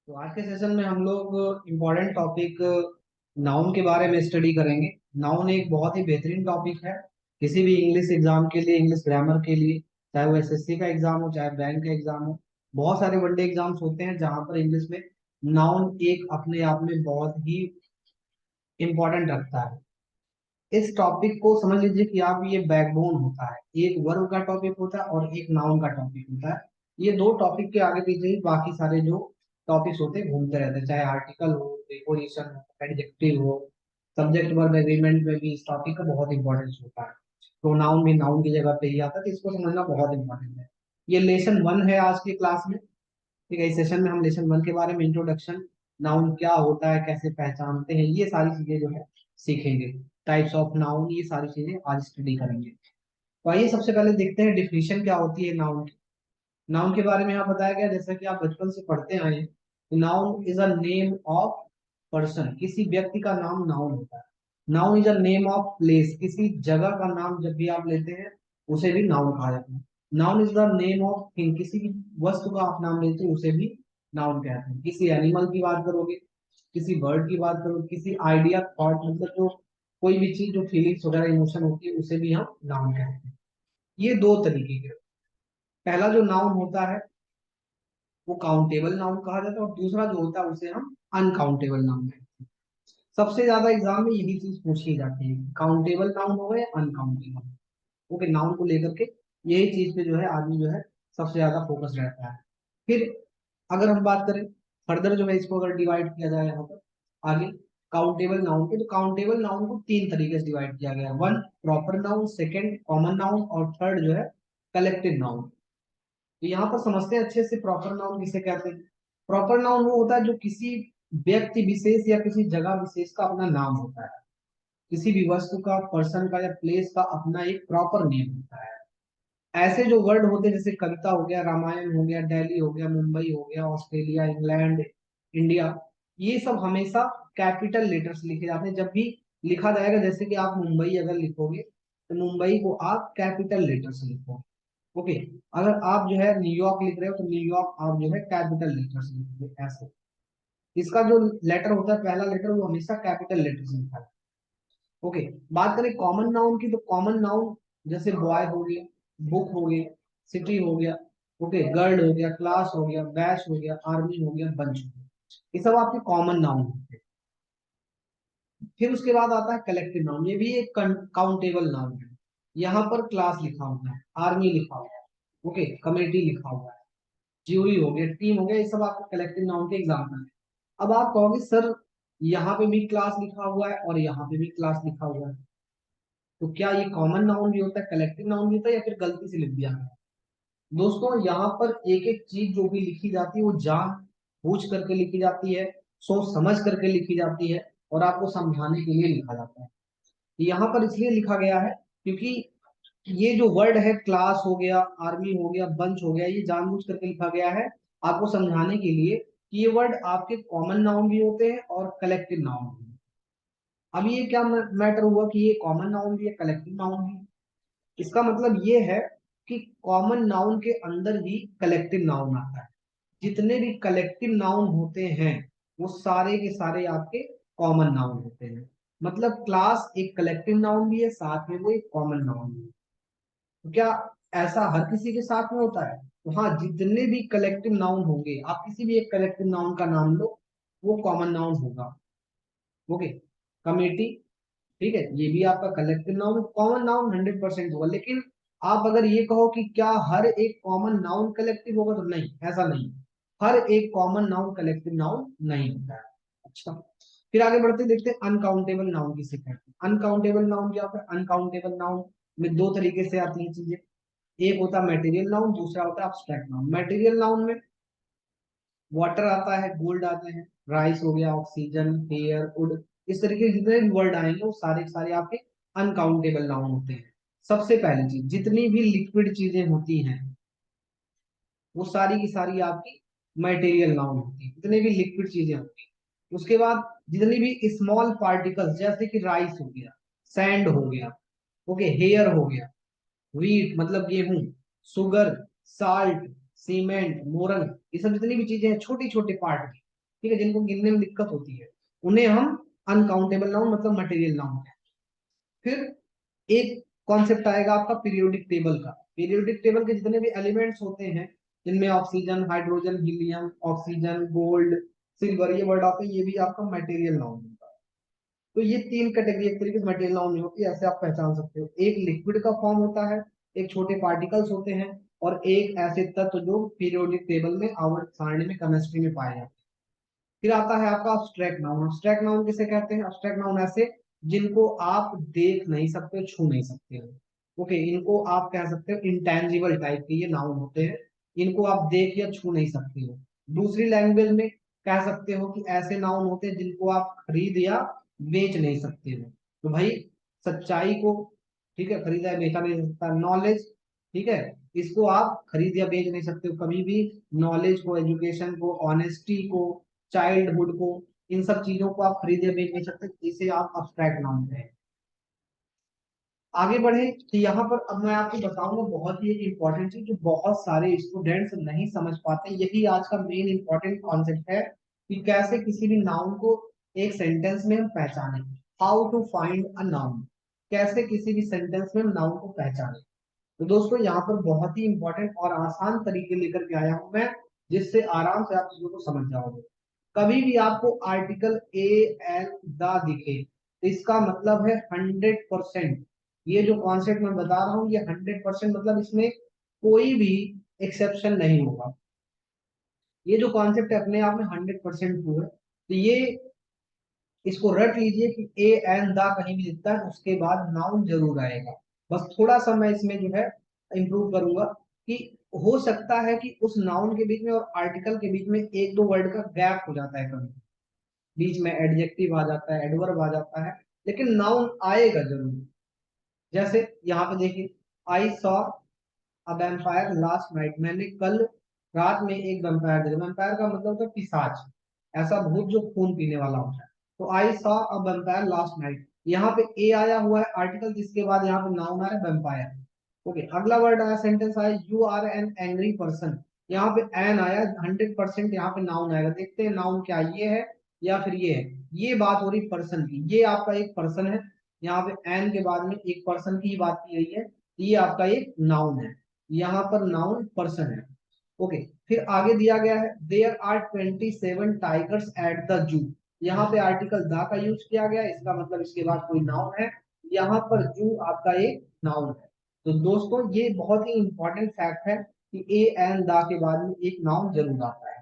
तो आज के सेशन में हम लोग इम्पोर्टेंट टॉपिक नाउन के बारे में स्टडी करेंगे। नाउन एक बहुत ही बेहतरीन टॉपिक है किसी भी इंग्लिश एग्जाम के लिए, इंग्लिश ग्रामर के लिए, चाहे वो एसएससी का एग्जाम हो चाहे बैंक का एग्जाम हो। बहुत सारे वनडे एग्जाम्स होते हैं जहां पर इंग्लिश में नाउन एक अपने आप में बहुत ही इम्पोर्टेंट रखता है। इस टॉपिक को समझ लीजिए कि आप ये बैकबोन होता है, एक वर्ब का टॉपिक होता है और एक नाउन का टॉपिक होता है। ये दो टॉपिक के आगे पीछे ही बाकी सारे जो टॉपिक्स होते हैं घूमते रहते हैं, चाहे आर्टिकल हो, प्रीपोजिशन हो, एडजेक्टिव हो। सब्जेक्ट वर्ब एग्रीमेंट में भी इस टॉपिक का बहुत इंपॉर्टेंस होता है। प्रोनाउन भी नाउन की जगह पे ही आता है, तो इसको समझना बहुत इंपॉर्टेंट है। ये लेसन 1 है आज की क्लास में। ठीक है, इस सेशन में हम लेसन 1 के बारे में इंट्रोडक्शन, नाउन क्या होता है, कैसे पहचानते हैं, ये सारी चीजें जो है सीखेंगे। टाइप्स ऑफ नाउन, ये सारी चीजें आज स्टडी करेंगे। तो आइए सबसे पहले देखते हैं डिफिनीशन क्या होती है नाउन की। नाउन के बारे में यहाँ बताया गया, जैसा कि आप बचपन से पढ़ते आए हैं, noun is a name of person, किसी व्यक्ति का नाम नाउन होता है। Noun is a name of place, किसी जगह का नाम जब भी आप लेते हैं उसे भी नाउन कहा जाता है। Noun is the name of thing, किसी भी वस्तु का आप नाम लेते हैं उसे भी नाउन कहते हैं। किसी एनिमल की बात करोगे, किसी बर्ड की बात करोगे, किसी आइडिया थॉट, मतलब जो कोई भी चीज जो फीलिंग्स वगैरह इमोशन होती है उसे भी हम नाउन कहते हैं। ये दो तरीके के। पहला जो नाउन होता है वो काउंटेबल नाउन कहा जाता है और दूसरा जो होता है उसे हम अनकाउंटेबल नाउन कहते हैं। सबसे ज्यादा एग्जाम में यही चीज पूछी जाती है, काउंटेबल नाउन होगा या अनकाउंटेबल। ओके, नाउन को लेकर के यही चीज पे जो है आदमी जो है सबसे ज्यादा फोकस रहता है। फिर अगर हम बात करें फर्दर जो है, इसको अगर डिवाइड किया जाए यहाँ पर आगे काउंटेबल नाउन के, तो काउंटेबल नाउन को तीन तरीके से डिवाइड किया गया है। One proper noun, second common noun और थर्ड जो है कलेक्टिव नाउन। तो यहाँ पर समझते हैं अच्छे से प्रॉपर नाउन किसे कहते हैं। प्रॉपर नाउन वो होता है जो किसी व्यक्ति विशेष या किसी जगह विशेष का अपना नाम होता है। किसी भी वस्तु का, पर्सन का या प्लेस का अपना एक प्रॉपर नेम होता है। ऐसे जो वर्ड होते हैं जैसे कविता हो गया, रामायण हो गया, दिल्ली हो गया, मुंबई हो गया, ऑस्ट्रेलिया, इंग्लैंड, इंडिया, ये सब हमेशा कैपिटल लेटर्स लिखे जाते हैं। जब भी लिखा जाएगा, जैसे कि आप मुंबई अगर लिखोगे तो मुंबई को आप कैपिटल लेटर से लिखो। ओके, अगर आप जो है न्यूयॉर्क लिख रहे हो तो न्यूयॉर्क आप जो है कैपिटल लेटर से लिखोगे। ऐसे इसका जो लेटर होता है, पहला लेटर, वो हमेशा कैपिटल लेटर से लिखा है। ओके, बात करें कॉमन नाउन की, तो कॉमन नाउन जैसे बॉय हो गया, बुक हो गया, सिटी हो गया, ओके, गर्ल हो गया, क्लास हो गया, बैच हो गया, आर्मी हो गया, बंच हो गया, ये सब आपके कॉमन नाउन होते हैं। फिर उसके बाद आता है कलेक्टिव नाउन, ये भी एक काउंटेबल नाउन है। यहाँ पर क्लास लिखा हुआ है, आर्मी लिखा हुआ है, ओके, कमेटी लिखा हुआ है, ज्यूरी हो गया, टीम हो गया, ये सब आपके कलेक्टिव नाउन के एग्जाम्पल है। अब आप कहोगे सर यहाँ पे भी क्लास लिखा हुआ है और यहाँ पे भी क्लास लिखा हुआ है, तो क्या ये कॉमन नाउन भी होता है, कलेक्टिव नाउन भी होता है, या फिर गलती से लिख दिया है। दोस्तों यहाँ पर एक एक चीज जो भी लिखी जाती है वो जान बूझ करके लिखी जाती है, सोच समझ करके लिखी जाती है और आपको समझाने के लिए लिखा जाता है। यहाँ पर इसलिए लिखा गया है क्योंकि ये जो वर्ड है, क्लास हो गया, आर्मी हो गया, बंच हो गया, ये जानबूझ करके लिखा गया है आपको समझाने के लिए कि ये वर्ड आपके कॉमन नाउन भी होते हैं और कलेक्टिव नाउन भी। अब ये क्या मैटर हुआ कि ये कॉमन नाउन भी है, कलेक्टिव नाउन भी है। इसका मतलब ये है कि कॉमन नाउन के अंदर ही कलेक्टिव नाउन आता है। जितने भी कलेक्टिव नाउन होते हैं वो सारे के सारे आपके कॉमन नाउन होते हैं। मतलब क्लास एक कलेक्टिव नाउन भी है, साथ में वो एक कॉमन नाउन भी है। तो क्या ऐसा हर किसी के साथ में होता है? तो हाँ, जितने भी कलेक्टिव नाउन होंगे, आप किसी भी एक कलेक्टिव नाउन का नाम लो, वो कॉमन नाउन होगा। ओके, कमेटी, ठीक है, ये भी आपका कलेक्टिव नाउन, कॉमन नाउन 100% होगा। लेकिन आप अगर ये कहो कि क्या हर एक कॉमन नाउन कलेक्टिव होगा, तो नहीं, ऐसा नहीं। हर एक कॉमन नाउन कलेक्टिव नाउन नहीं होता है। अच्छा, फिर आगे बढ़ते देखते हैं अनकाउंटेबल नाउन किसे कहते हैं। अनकाउंटेबल नाउन क्या होता है? अनकाउंटेबल नाउन में दो तरीके से आती हैं चीजें। एक होता है मटेरियल नाउन, दूसरा होता है अब्स्ट्रैक्ट नाउन। मटेरियल नाउन में वाटर आता है, गोल्ड आते हैं, राइस हो गया, ऑक्सीजन, एयर, वुड, इस तरीके के जितने भी वर्ड आएंगे वो सारे के सारे आपके अनकाउंटेबल नाउन होते हैं। सबसे पहली चीज, जितनी भी लिक्विड चीजें होती हैं वो सारी की सारी आपकी मटेरियल नाउन होती है, जितनी भी लिक्विड चीजें होती हैं। उसके बाद जितनी भी स्मॉल पार्टिकल्स, जैसे कि राइस हो गया, सैंड हो गया, ओके, हेयर हो गया, व्हीट मतलब गेहूं, सुगर, साल्ट, सीमेंट, मोरन, ये सब जितनी भी चीजें हैं छोटी छोटे पार्ट की, ठीक है, जिनको गिनने में दिक्कत होती है, उन्हें हम अनकाउंटेबल नाउन मतलब मटेरियल नाउन है। फिर एक कॉन्सेप्ट आएगा आपका पीरियोडिक टेबल का। पीरियोडिक टेबल के जितने भी एलिमेंट्स होते हैं, जिनमें oxygen, hydrogen, helium, oxygen, gold, silver, ये वर्ड आते हैं, ये भी आपका मटेरियल नाउन होता है। तो ये तीन कैटेगरी एक तरीके से मटेरियल नाउन में होती है, ऐसे आप पहचान सकते हो। एक लिक्विड का फॉर्म होता है, एक छोटे पार्टिकल्स होते हैं, और एक ऐसे तत्व जो पीरियोडिक टेबल में आवर्त सारणी में केमिस्ट्री में पाए जाते हैं। फिर आता है आपका अब्स्ट्रैक्ट नाउन। अब्स्ट्रैक्ट नाउन किसे कहते हैं? अब्स्ट्रैक्ट नाउन ऐसे जिनको आप देख नहीं सकते, छू नहीं सकते हो। ओके, इनको आप कह सकते हो इंटेंजिबल टाइप के ये नाउन होते हैं, इनको आप देख या छू नहीं सकते हो। दूसरी लैंग्वेज में कह सकते हो कि ऐसे नाउन होते हैं जिनको आप खरीद या बेच नहीं सकते हो। तो भाई सच्चाई को, ठीक है, खरीदा या बेचा नहीं जा सकता। नॉलेज, ठीक है, इसको आप खरीद या बेच नहीं सकते हो कभी भी। नॉलेज को, एजुकेशन को, ऑनेस्टी को, चाइल्डहुड को, इन सब चीजों को आप खरीद या बेच नहीं सकते, इसे आप अब्स्ट्रैक्ट नाउन कहें। आगे बढ़े तो यहाँ पर अब मैं आपको बताऊंगा बहुत ही एक इंपॉर्टेंट चीज जो बहुत सारे स्टूडेंट्स नहीं समझ पाते, यही आज का मेन इंपॉर्टेंट कॉन्सेप्ट है कि कैसे किसी भी नाउन को एक सेंटेंस में हम पहचानें। How to find a noun, कैसे किसी भी सेंटेंस में हम नाउन को पहचानें। तो दोस्तों यहाँ पर बहुत ही इंपॉर्टेंट और आसान तरीके लेकर के आया हूं मैं, जिससे आराम से आप चीजों को समझ जाओगे। कभी भी आपको आर्टिकल ए एन द दिखे तो इसका मतलब है 100%। ये जो कॉन्सेप्ट मैं बता रहा हूँ ये 100%, मतलब इसमें कोई भी एक्सेप्शन नहीं होगा। ये जो कॉन्सेप्ट है अपने आप में 100% ट्रू है। तो ये इसको रट लीजिए कि ए एन द कहीं भी दिखता है उसके बाद नाउन जरूर आएगा। बस थोड़ा सा मैं इसमें जो है इंप्रूव करूंगा कि हो सकता है कि उस नाउन के बीच में और आर्टिकल के बीच में एक दो वर्ड का गैप हो जाता है, कभी बीच में एडजेक्टिव आ जाता है, एडवर्ब आ जाता है, लेकिन नाउन आएगा जरूर। जैसे यहाँ पे देखिए, I saw a vampire last night, मैंने कल रात में एक वैम्पायर देखा। वैम्पायर का मतलब होता है पिशाच, ऐसा भूत जो खून पीने वाला होता है। तो I saw a vampire last night, यहाँ पे ए आया हुआ है आर्टिकल, जिसके बाद यहाँ पे नाउन आया वैम्पायर। ओके, अगला वर्ड आया, सेंटेंस आया, you are an angry person, यहाँ पे एन आया, 100% यहाँ पे नाउन आएगा। देखते हैं नाउन क्या ये है या फिर ये है। ये बात हो रही पर्सन की, ये आपका एक पर्सन है, यहाँ पे एन के बाद में एक पर्सन की ही बात की गई है, ये आपका एक नाउन है, यहाँ पर नाउन पर्सन है। ओके, फिर आगे दिया गया है, there are 27 tigers at the zoo, यहाँ पे आर्टिकल द का यूज किया गया, इसका मतलब इसके बाद कोई नाउन है, यहाँ पर जू आपका एक नाउन है। तो दोस्तों ये बहुत ही इंपॉर्टेंट फैक्ट है कि ए एन द के बाद में एक नाउन जरूर आता है।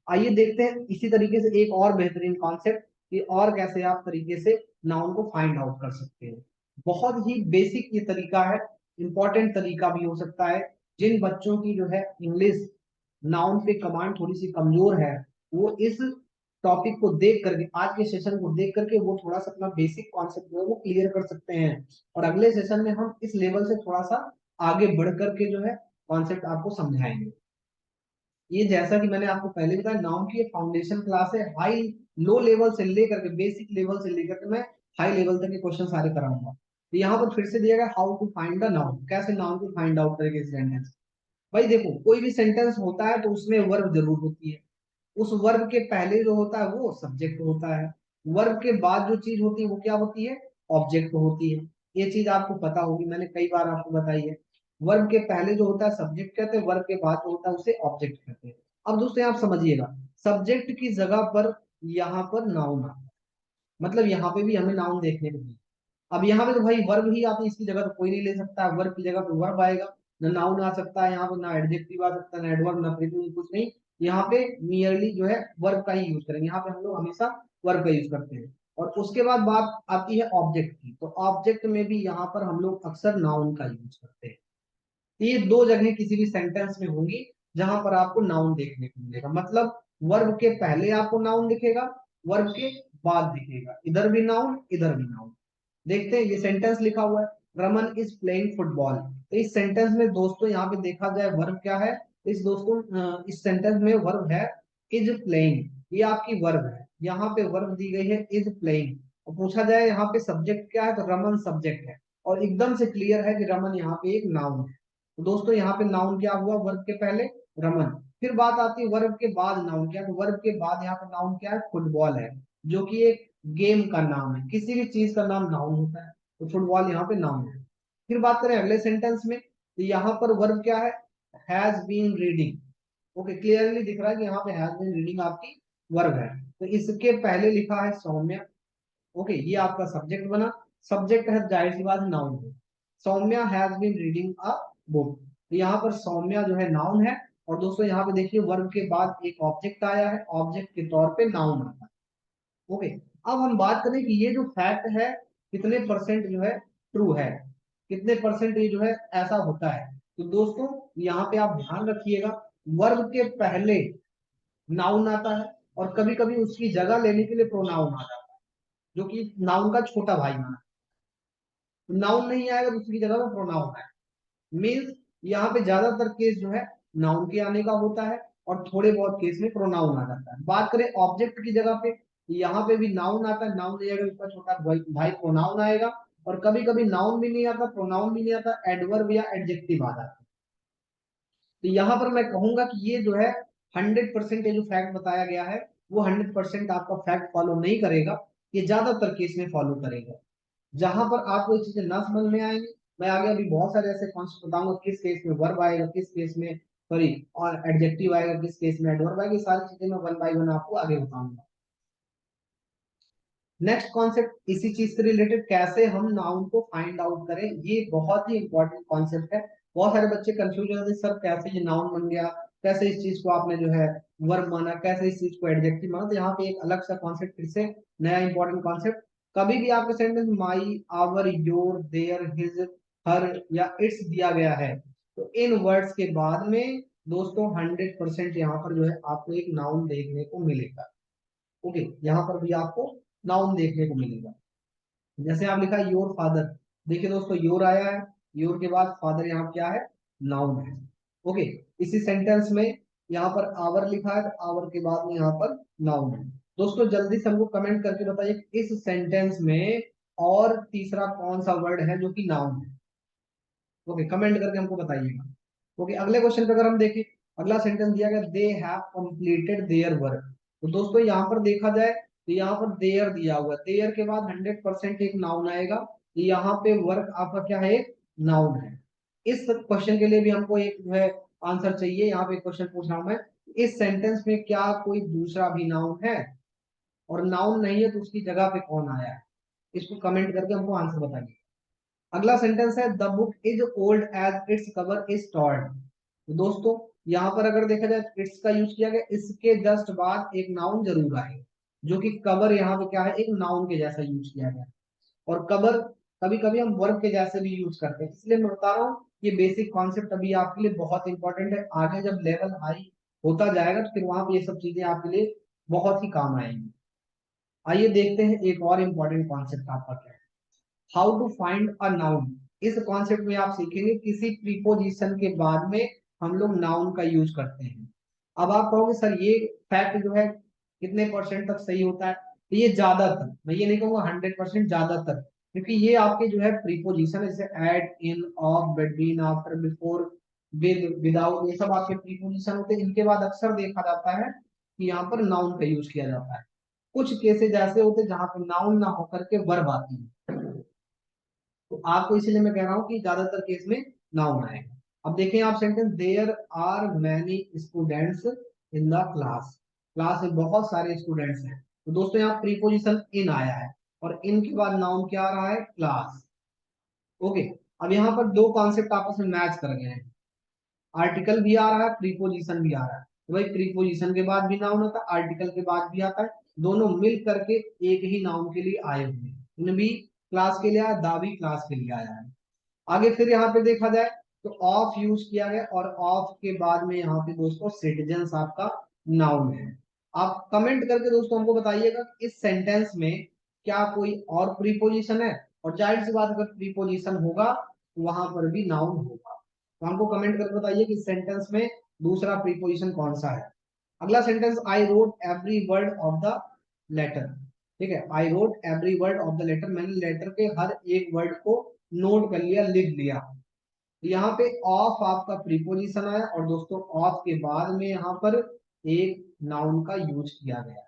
आइए देखते हैं इसी तरीके से एक और बेहतरीन कॉन्सेप्ट कि और कैसे आप तरीके से नाउन को फाइंड आउट कर सकते हैं। बहुत ही बेसिक ये तरीका है, इंपॉर्टेंट तरीका भी हो सकता है। जिन बच्चों की जो है इंग्लिश नाउन पे कमांड थोड़ी सी कमजोर है, वो इस टॉपिक को देख करके, आज के सेशन को देख करके वो थोड़ा सा अपना बेसिक कॉन्सेप्ट जो है वो क्लियर कर सकते हैं। और अगले सेशन में हम इस लेवल से थोड़ा सा आगे बढ़ करके जो है कॉन्सेप्ट आपको समझाएंगे। ये जैसा कि मैंने आपको पहले बताया, नाउन की फाउंडेशन क्लास है, हाई लो लेवल से लेकर के, बेसिक लेवल से लेकर के मैं हाई लेवल तक के क्वेश्चन सारे कराऊंगा। तो यहाँ पर फिर से दिया गया, how to find the noun, कैसे नाउन को फाइंड आउट करेंगे सेंटेंस। भाई देखो, कोई भी सेंटेंस होता है तो उसमें वर्ब जरूर होती है, उस वर्ब के पहले जो होता है वो सब्जेक्ट होता है, वर्ब के बाद जो चीज होती है वो क्या होती है? ऑब्जेक्ट होती है। ये चीज आपको पता होगी, मैंने कई बार आपको बताई है। वर्ब के पहले जो होता है सब्जेक्ट कहते हैं, वर्ब के बाद जो होता है उसे ऑब्जेक्ट कहते हैं। अब दोस्तों आप समझिएगा, सब्जेक्ट की जगह पर यहाँ पर नाउन आता है, मतलब यहाँ पे भी हमें नाउन देखने को मिले। अब यहाँ पे तो भाई वर्ब ही आती है, इसकी जगह तो कोई नहीं ले सकता है, वर्ब की जगह पे वर्ब आएगा। ना नाउन आ सकता है यहाँ पे, ना एडजेक्टिव आ सकता है, ना एडवर्ब, ना प्रीपोजिशन, कुछ नहीं। यहाँ पे नियरली जो है वर्ब का ही यूज करेंगे, यहाँ पे हम लोग हमेशा वर्ब का यूज करते हैं। और उसके बाद बात आती है ऑब्जेक्ट की, तो ऑब्जेक्ट में भी यहाँ पर हम लोग अक्सर नाउन का यूज करते हैं। तो ये दो जगह किसी भी सेंटेंस में होंगी जहां पर आपको नाउन देखने को मिलेगा, मतलब वर्ब के पहले आपको नाउन दिखेगा, वर्ब के बाद दिखेगा, इधर भी नाउन इधर भी नाउन। देखते हैं, ये सेंटेंस लिखा हुआ है, रमन इज प्लेइंग फुटबॉल। तो इस सेंटेंस में दोस्तों यहाँ पे देखा जाए वर्ब क्या है, इस दोस्तों इस सेंटेंस में वर्ब है इज प्लेइंग, ये आपकी वर्ब है, यहाँ पे वर्ब दी गई है इज प्लेइंग। और पूछा जाए यहाँ पे सब्जेक्ट क्या है, तो रमन सब्जेक्ट है, और एकदम से क्लियर है कि रमन यहाँ पे एक नाउन है। तो दोस्तों यहाँ पे नाउन क्या हुआ वर्ब के पहले? रमन। फिर बात आती है वर्ब के बाद नाउन क्या है, तो वर्ब के बाद यहाँ पर नाउन क्या है, फुटबॉल है, जो कि एक गेम का नाम है, किसी भी चीज का नाम नाउन होता है, तो फुटबॉल यहाँ पे नाउन है। फिर बात करें अगले सेंटेंस में, तो यहाँ पर वर्ब क्या है, has been reading. Okay, clearly दिख रहा है कि यहाँ पे हैज बीन रीडिंग आपकी वर्ब है, तो इसके पहले लिखा है सौम्या। ओके, ये आपका सब्जेक्ट बना, सब्जेक्ट है जाहिर सी बात नाउन है, Saumya has been reading a book, तो यहाँ पर सौम्या जो है नाउन है। और दोस्तों यहाँ पे देखिए वर्ब के बाद एक ऑब्जेक्ट आया है, ऑब्जेक्ट के तौर पे नाउन आता है। ओके, अब हम बात करें कि ये जो फैक्ट है कितने परसेंट जो है ट्रू है, कितने परसेंट ये जो है ऐसा होता है। तो दोस्तों यहाँ पे आप ध्यान रखिएगा, वर्ब के पहले नाउन आता है, और कभी कभी उसकी जगह लेने के लिए प्रोनाउन आ जाता है, जो कि नाउन का छोटा भाई माना, नाउन नहीं आएगा तो उसकी जगह में प्रोनाउन आएगा। मीन्स यहाँ पे ज्यादातर केस जो है नाउन के आने का होता है, और थोड़े बहुत केस में प्रोनाउन आ जाता है। बात करें ऑब्जेक्ट की जगह पे, यहाँ पे भी नाउन आता है, नाउन नहीं आएगा उसका छोटा भाई प्रोनाउन आएगा, और कभी कभी नाउन भी नहीं आता, प्रोनाउन भी नहीं आता, एडवर्ब या एडजेक्टिव आ जाता है। तो यहाँ पर मैं कहूंगा कि ये जो है 100% ये जो फैक्ट बताया गया है, वो 100% आपका फैक्ट फॉलो नहीं करेगा, ये ज्यादातर केस में फॉलो करेगा। जहां पर आपको ये चीजें ना समझ में आएंगी, मैं आगे अभी बहुत सारे ऐसे कॉन्सेप्ट बताऊंगा, किस केस में वर्ब आएगा, किस केस में सॉरी और एडजेक्टिव आएगा, किस केस में एडवर्ब आएगा, ये सारी चीजें मैं वन बाय वन आपको आगे बताऊंगा। नेक्स्ट कॉन्सेप्ट इसी चीज से रिलेटेड, कैसे हम नाउन को फाइंड आउट करें, ये बहुत ही इंपॉर्टेंट कॉन्सेप्ट है। बहुत सारे बच्चे कंफ्यूज हो जाते हैं, सर कैसे ये नाउन बन गया, कैसे इस चीज को आपने जो है वर्ब माना, कैसे इस चीज को एडजेक्टिव माना। तो यहाँ पे एक अलग सा कॉन्सेप्ट, फिर से नया इंपॉर्टेंट कॉन्सेप्ट, कभी भी आपके sentence my, our, your, their, his, her या इट्स दिया गया है, तो इन वर्ड्स के बाद में दोस्तों 100% यहाँ पर जो है आपको एक नाउन देखने को मिलेगा। ओके, यहाँ पर भी आपको नाउन देखने को मिलेगा। जैसे आप लिखा है योर फादर, देखिए दोस्तों योर आया है, योर के बाद फादर यहाँ क्या है, नाउन है। ओके, इसी सेंटेंस में यहाँ पर आवर लिखा है, तो आवर के बाद में यहाँ पर नाउन है। दोस्तों जल्दी से हमको कमेंट करके बताइए इस सेंटेंस में और तीसरा कौन सा वर्ड है जो कि नाउन है। ओके, कमेंट करके हमको बताइएगा। ओके, अगले क्वेश्चन पे अगर हम देखें, अगला सेंटेंस दिया गया they have completed their work, तो दोस्तों यहाँ पर देखा जाए तो यहाँ पर देयर दिया हुआ है, देयर के बाद 100% एक नाउन आएगा, तो यहाँ पे वर्क आपका क्या है, एक नाउन है। इस क्वेश्चन के लिए भी हमको एक जो है आंसर चाहिए। यहाँ पे क्वेश्चन पूछ रहा हूं मैं, इस सेंटेंस में क्या कोई दूसरा भी नाउन है, और नाउन नहीं है तो उसकी जगह पे कौन आया है, इसको कमेंट करके हमको आंसर बताइए। अगला सेंटेंस है the book is old age its cover is torn, तो दोस्तों यहाँ पर अगर देखा जाए इट्स का यूज किया गया, इसके जस्ट बाद एक नाउन जरूर आए, जो कि कवर यहाँ पे क्या है, एक नाउन के जैसा यूज किया गया। और कवर कभी कभी हम वर्ब के जैसे भी यूज करते हैं, इसलिए मैं बता रहा हूँ ये बेसिक कॉन्सेप्ट अभी आपके लिए बहुत इंपॉर्टेंट है, आगे जब लेवल हाई होता जाएगा तो फिर वहां पे ये सब चीजें आपके लिए बहुत ही काम आएंगी। आइए देखते हैं एक और इंपॉर्टेंट कॉन्सेप्ट आपका क्या है, how to find a noun. इस कॉन्सेप्ट में आप सीखेंगे किसी प्रीपोजिशन के बाद में हम लोग नाउन का यूज करते हैं। अब आप कहोगे सर ये फैक्ट जो है कितने परसेंट तक सही होता है, तो ये ज्यादातर, मैं ये नहीं कहूंगा 100%, ज्यादातर, क्योंकि ये आपके जो है प्रीपोजिशन है, जैसे at, in, of, between, after, before, with, without, ये सब आपके प्रीपोजिशन होते हैं, इनके बाद अक्सर देखा जाता है कि यहाँ पर नाउन का यूज किया जाता है। कुछ केसेस ऐसे होते हैं जहां पर नाउन ना होकर के वर्ब आती है, तो आपको इसीलिए मैं कह रहा हूँ कि ज्यादातर केस में नाउन आएगा। अब देखें आप sentence, there are many students in the class, class में बहुत सारे स्टूडेंट्स हैं, तो दोस्तों यहाँ प्रीपोजिशन इन आया है, और इन के बाद नाउन क्या आ रहा है, क्लास। ओके, अब यहाँ पर दो कॉन्सेप्ट आपस में मैच कर गए हैं, आर्टिकल भी आ रहा है, प्रीपोजिशन भी आ रहा है, तो भाई प्रीपोजिशन के बाद भी नाउन आता है, आर्टिकल के बाद भी आता है, दोनों मिल करके एक ही नाउन के लिए आए हुए हैं। इन भी क्लास के लिए आया, दा भी क्लास के लिए आया है। आगे फिर यहाँ पे देखा जाए तो ऑफ यूज किया गया, और ऑफ के बाद में यहाँ पे दोस्तों सिटीजन्स आपका नाउन है। आप कमेंट करके दोस्तों हमको बताइएगा कि इस सेंटेंस में क्या कोई और प्रीपोजिशन है, और जाहिर सी बात अगर प्रीपोजिशन होगा तो वहां पर भी नाउन होगा, तो हमको कमेंट करके बताइए कि इस सेंटेंस में दूसरा प्रीपोजिशन कौन सा है। अगला sentence, I wrote every word of the letter, ठीक है, I wrote every word of the letter, मैंने लेटर के हर एक वर्ड को नोट कर लिया, लिख लिया। यहाँ पे ऑफ आपका प्रीपोजिशन आया और दोस्तों ऑफ के बाद में यहाँ पर एक नाउन का यूज किया गया।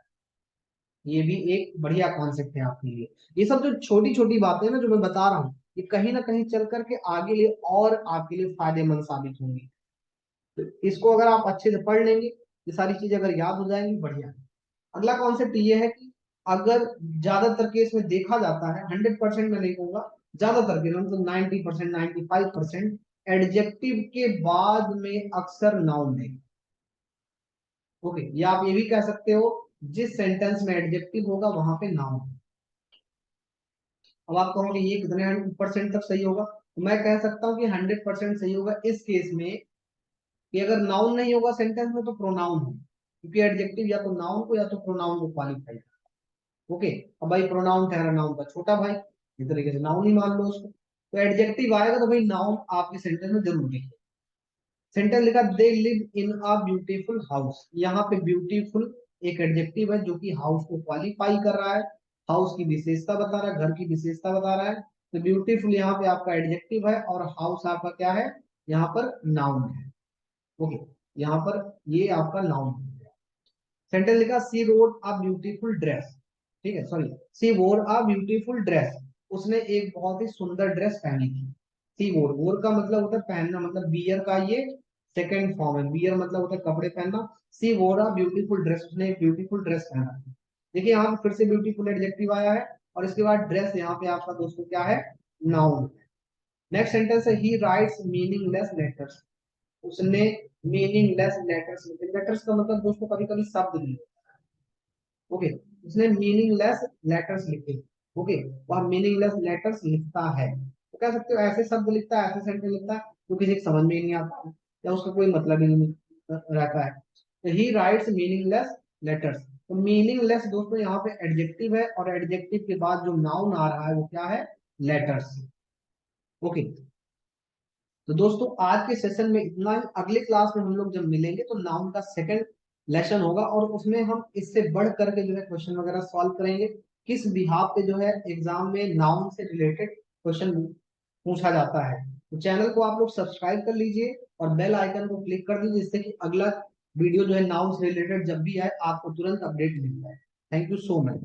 ये भी एक बढ़िया कॉन्सेप्ट है आपके लिए। ये सब जो छोटी छोटी बातें ना जो मैं बता रहा हूँ, ये कहीं ना कहीं चल करके आगे लिए और आपके लिए फायदेमंद साबित होंगी। तो इसको अगर आप अच्छे से पढ़ लेंगे, ये सारी चीजें अगर याद हो जाएंगी, बढ़िया। अगला कॉन्सेप्ट ये है कि अगर ज्यादातर केस में देखा जाता है, 100% में नहीं कहूंगा, ज्यादातर केस मतलब 90%, 95% एडजेक्टिव के बाद में अक्सर नाउन देगा। ओके, या आप ये भी कह सकते हो जिस सेंटेंस में एडजेक्टिव होगा वहां पे नाउन। अब आप कहोगे ये कितने परसेंट तक सही होगा, तो मैं कह सकता हूँ कि 100% सही होगा इस केस में कि अगर नाउन नहीं होगा सेंटेंस में तो प्रोनाउन हो, क्योंकि एडजेक्टिव या तो नाउन को या तो प्रोनाउन को क्वालिफाई। ओके, अब भाई प्रोनाउन ठहरा नाउन का छोटा भाई, इस तरीके से नाउन ही मान लो उसको। तो एडजेक्टिव आएगा तो भाई नाउन आपके सेंटेंस में जरूर लिखिए। सेंटेंस लिखा they live in a beautiful house, यहाँ पे ब्यूटीफुल एक एडजेक्टिव है जो कि हाउस को क्वालिफाई कर रहा है, हाउस की विशेषता बता रहा है, घर की विशेषता बता रहा है। तो ब्यूटीफुल यहाँ पे आपका एडजेक्टिव है और हाउस आपका क्या है, यहाँ पर नाउन है। ओके, यहाँ पर ये आपका नाउन है। सेंटेंस लिखा सी रोड अ ब्यूटीफुल ड्रेस, ठीक है, सॉरी, सी वोर अ ब्यूटीफुल ड्रेस, उसने एक बहुत ही सुंदर ड्रेस पहनी थी। सी वोर, वोर का मतलब होता है पहनना, मतलब बियर का ये सेकंड फॉर्म है, बियर मतलब होता है कपड़े पहनना। सी वोर अ ब्यूटीफुल ड्रेस, उसने एक ब्यूटीफुल ड्रेस पहना थी। देखिए यहाँ पे फिर से ब्यूटीफुल एडजेक्टिव आया है और इसके बाद ड्रेस यहाँ पे आपका दोस्तों क्या है, नाउन। नेक्स्ट सेंटेंस है ही राइट्स मीनिंगलेस लेटर्स, उसने मीनिंगलेस लेटर्स लिखे। लेटर्स का मतलब दोस्तों कभी कभी शब्द भी, ओके, उसने मीनिंगलेस लेटर्स लिखे। ओके, वह मीनिंगलेस लेटर्स लिखता है, तो कह सकते हो ऐसे शब्द लिखता है, ऐसे सेंटेंस लिखता है जो किसी को समझ में ही नहीं आता है या उसका कोई मतलब ही नहीं रहता है। तो ही राइट्स मीनिंगलेस लेटर्स, तो मीनिंगलेस दोस्तों यहाँ पे एडजेक्टिव है और एडजेक्टिव के बाद जो नाउन आ रहा है वो क्या है, लेटर्स। ओके, तो दोस्तों आज के सेशन में इतना ही। अगले क्लास में हम लोग जब मिलेंगे तो नाउन का सेकंड लेसन होगा और उसमें हम इससे बढ़ करके जो है क्वेश्चन वगैरह सॉल्व करेंगे, किस बिहाफ पे जो है एग्जाम में नाउन से रिलेटेड क्वेश्चन पूछा जाता है। तो चैनल को आप लोग सब्सक्राइब कर लीजिए और बेल आइकन को क्लिक कर दीजिए, जिससे कि अगला वीडियो जो है नाउन से रिलेटेड जब भी आए आपको तुरंत अपडेट मिल जाए। Thank you so much.